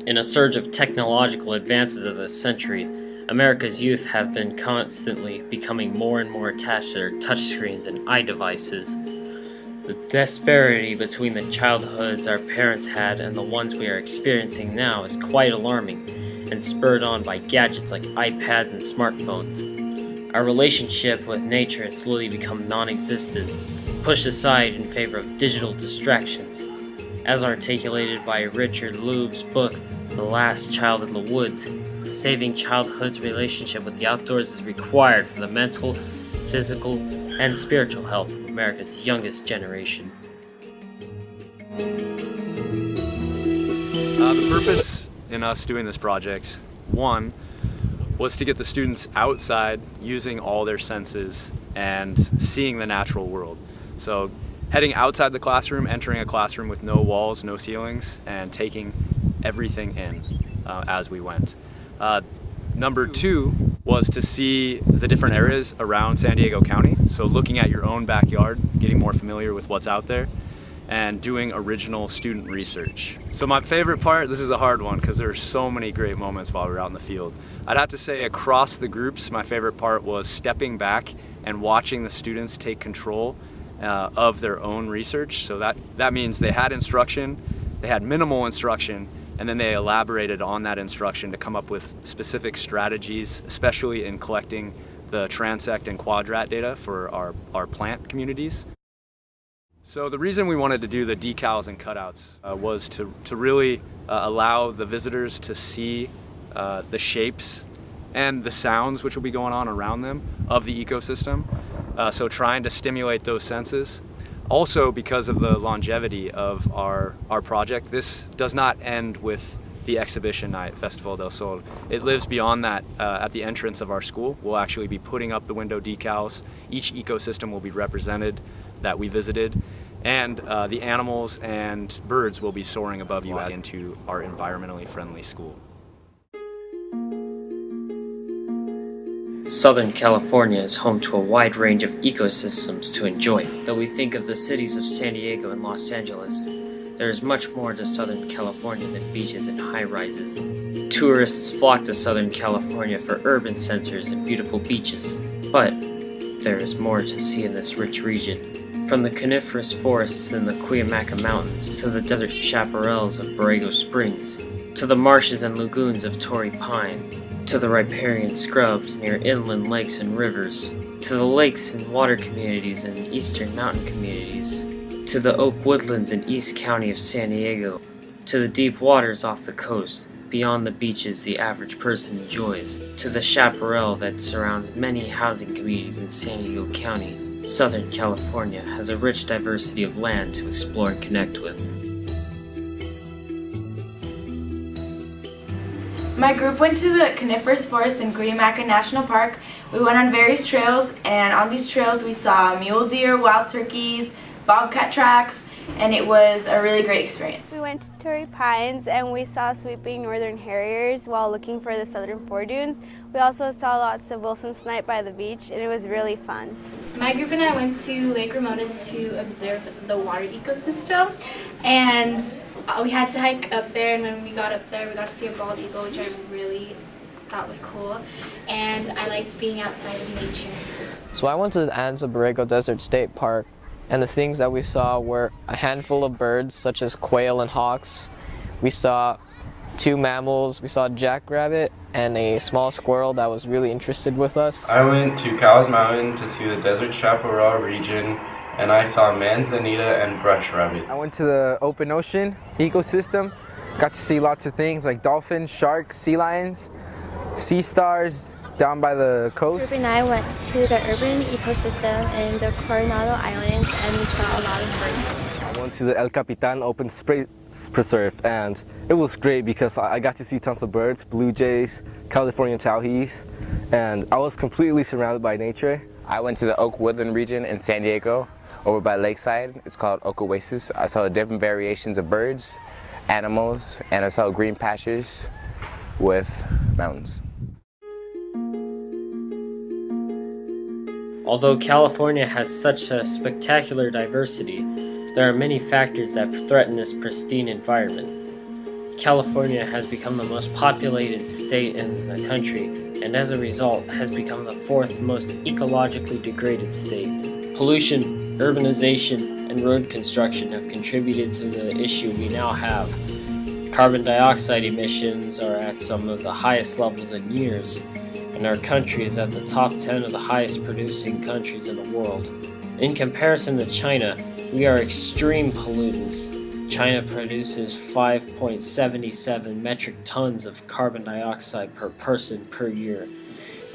In a surge of technological advances of this century, America's youth have been constantly becoming more and more attached to their touchscreens and iDevices. The disparity between the childhoods our parents had and the ones we are experiencing now is quite alarming and spurred on by gadgets like iPads and smartphones. Our relationship with nature has slowly become non-existent, pushed aside in favor of digital distractions. As articulated by Richard Louve's book, The Last Child in the Woods, saving childhood's relationship with the outdoors is required for the mental, physical, and spiritual health of America's youngest generation. The purpose in us doing this project, one, was to get the students outside using all their senses and seeing the natural world. So heading outside the classroom, entering a classroom with no walls, no ceilings, and taking everything in as we went. Number two was to see the different areas around San Diego County. So looking at your own backyard, getting more familiar with what's out there, and doing original student research. So my favorite part, this is a hard one because there are so many great moments while we were out in the field. I'd have to say across the groups, my favorite part was stepping back and watching the students take control of their own research. So that means they had instruction, they had minimal instruction, and then they elaborated on that instruction to come up with specific strategies, especially in collecting the transect and quadrat data for our plant communities. So the reason we wanted to do the decals and cutouts was to really allow the visitors to see the shapes and the sounds which will be going on around them of the ecosystem. So trying to stimulate those senses. Also, because of the longevity of our project, this does not end with the exhibition night, Festival del Sol. It lives beyond that at the entrance of our school. We'll actually be putting up the window decals. Each ecosystem will be represented that we visited, and the animals and birds will be soaring above you into our environmentally friendly school. Southern California is home to a wide range of ecosystems to enjoy. Though we think of the cities of San Diego and Los Angeles, there is much more to Southern California than beaches and high-rises. Tourists flock to Southern California for urban centers and beautiful beaches, but there is more to see in this rich region. From the coniferous forests in the Cuyamaca Mountains to the desert chaparrals of Borrego Springs, to the marshes and lagoons of Torrey Pine, to the riparian scrubs near inland lakes and rivers, to the lakes and water communities and eastern mountain communities, to the oak woodlands in East County of San Diego, to the deep waters off the coast, beyond the beaches the average person enjoys, to the chaparral that surrounds many housing communities in San Diego County. Southern California has a rich diversity of land to explore and connect with. My group went to the coniferous forest in Cuyamaca National Park. We went on various trails, and on these trails we saw mule deer, wild turkeys, bobcat tracks, and it was a really great experience. We went to Torrey Pines and we saw sweeping northern harriers while looking for the southern foredunes. We also saw lots of Wilson snipe by the beach, and it was really fun. My group and I went to Lake Ramona to observe the water ecosystem, and we had to hike up there, and when we got up there we got to see a bald eagle, which I really thought was cool, and I liked being outside in nature. So I went to the Anza Borrego Desert State Park, and the things that we saw were a handful of birds such as quail and hawks. We saw 2 mammals, we saw a jackrabbit and a small squirrel that was really interested with us. I went to Cowles Mountain to see the desert chaparral region, and I saw manzanita and brush rabbits. I went to the open ocean ecosystem, got to see lots of things like dolphins, sharks, sea lions, sea stars down by the coast. Group and I went to the urban ecosystem in the Coronado Islands, and we saw a lot of birds. I went to the El Capitan Open Space Preserve, and it was great because I got to see tons of birds, blue jays, California towhees, and I was completely surrounded by nature. I went to the Oak Woodland region in San Diego, over by Lakeside. It's called Oak Oasis. I saw different variations of birds, animals, and I saw green pastures with mountains. Although California has such a spectacular diversity, there are many factors that threaten this pristine environment. California has become the most populated state in the country, and as a result has become the fourth most ecologically degraded state. Pollution, urbanization, and road construction have contributed to the issue we now have. Carbon dioxide emissions are at some of the highest levels in years, and our country is at the top 10 of the highest producing countries in the world. In comparison to China, we are extreme pollutants. China produces 5.77 metric tons of carbon dioxide per person per year.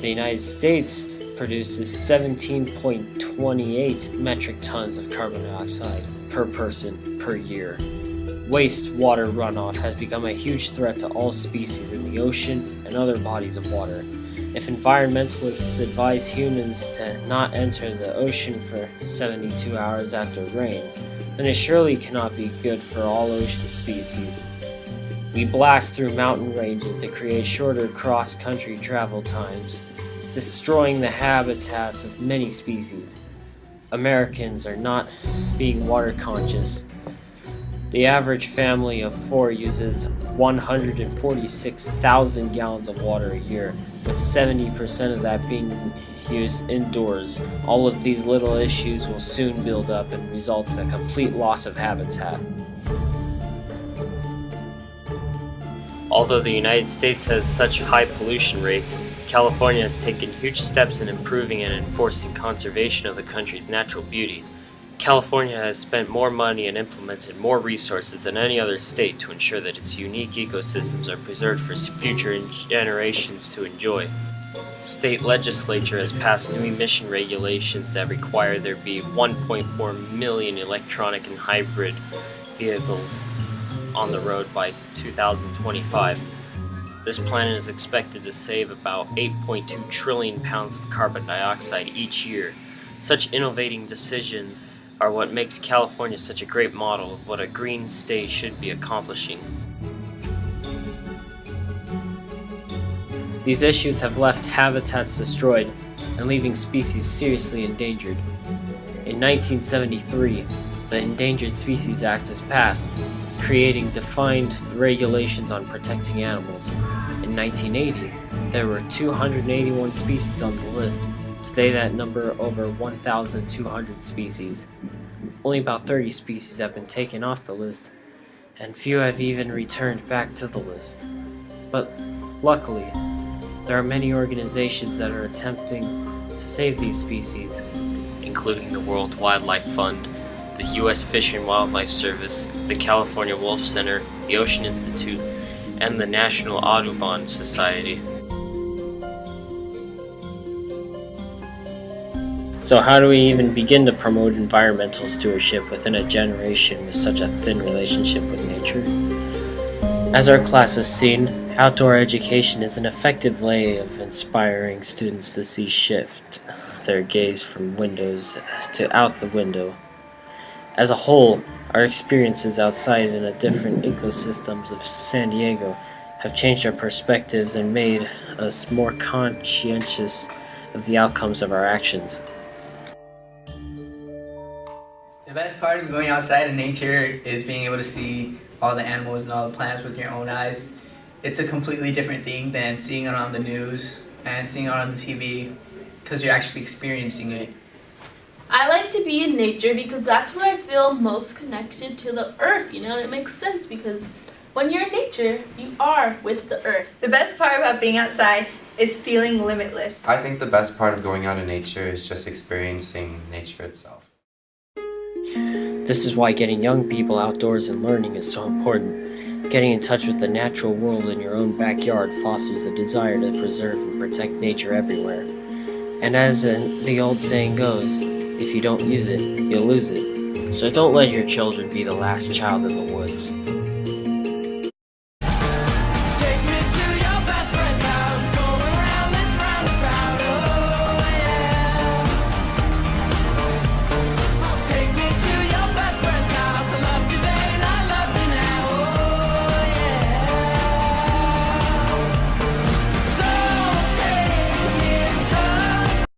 The United States produces 17.28 metric tons of carbon dioxide per person per year. Wastewater runoff has become a huge threat to all species in the ocean and other bodies of water. If environmentalists advise humans to not enter the ocean for 72 hours after rain, then it surely cannot be good for all ocean species. We blast through mountain ranges to create shorter cross-country travel times, destroying the habitats of many species. Americans are not being water conscious. The average family of 4 uses 146,000 gallons of water a year, with 70% of that being used indoors. All of these little issues will soon build up and result in a complete loss of habitat. Although the United States has such high pollution rates, California has taken huge steps in improving and enforcing conservation of the country's natural beauty. California has spent more money and implemented more resources than any other state to ensure that its unique ecosystems are preserved for future generations to enjoy. State legislature has passed new emission regulations that require there be 1.4 million electronic and hybrid vehicles on the road by 2025. This plan is expected to save about 8.2 trillion pounds of carbon dioxide each year. Such innovating decisions are what makes California such a great model of what a green state should be accomplishing. These issues have left habitats destroyed and leaving species seriously endangered. In 1973, the Endangered Species Act was passed, creating defined regulations on protecting animals. In 1980, there were 281 species on the list. Today that number over 1,200 species. Only about 30 species have been taken off the list, and few have even returned back to the list. But luckily, there are many organizations that are attempting to save these species, including the World Wildlife Fund, the U.S. Fish and Wildlife Service, the California Wolf Center, the Ocean Institute, and the National Audubon Society. So how do we even begin to promote environmental stewardship within a generation with such a thin relationship with nature? As our class has seen, outdoor education is an effective way of inspiring students to shift their gaze from windows to out the window. As a whole, our experiences outside in the different ecosystems of San Diego have changed our perspectives and made us more conscientious of the outcomes of our actions. The best part of going outside in nature is being able to see all the animals and all the plants with your own eyes. It's a completely different thing than seeing it on the news and seeing it on the TV, because you're actually experiencing it. I like to be in nature because that's where I feel most connected to the earth, and it makes sense because when you're in nature, you are with the earth. The best part about being outside is feeling limitless. I think the best part of going out in nature is just experiencing nature itself. This is why getting young people outdoors and learning is so important. Getting in touch with the natural world in your own backyard fosters a desire to preserve and protect nature everywhere. And as the old saying goes, if you don't use it, you'll lose it. So don't let your children be the last child in the woods.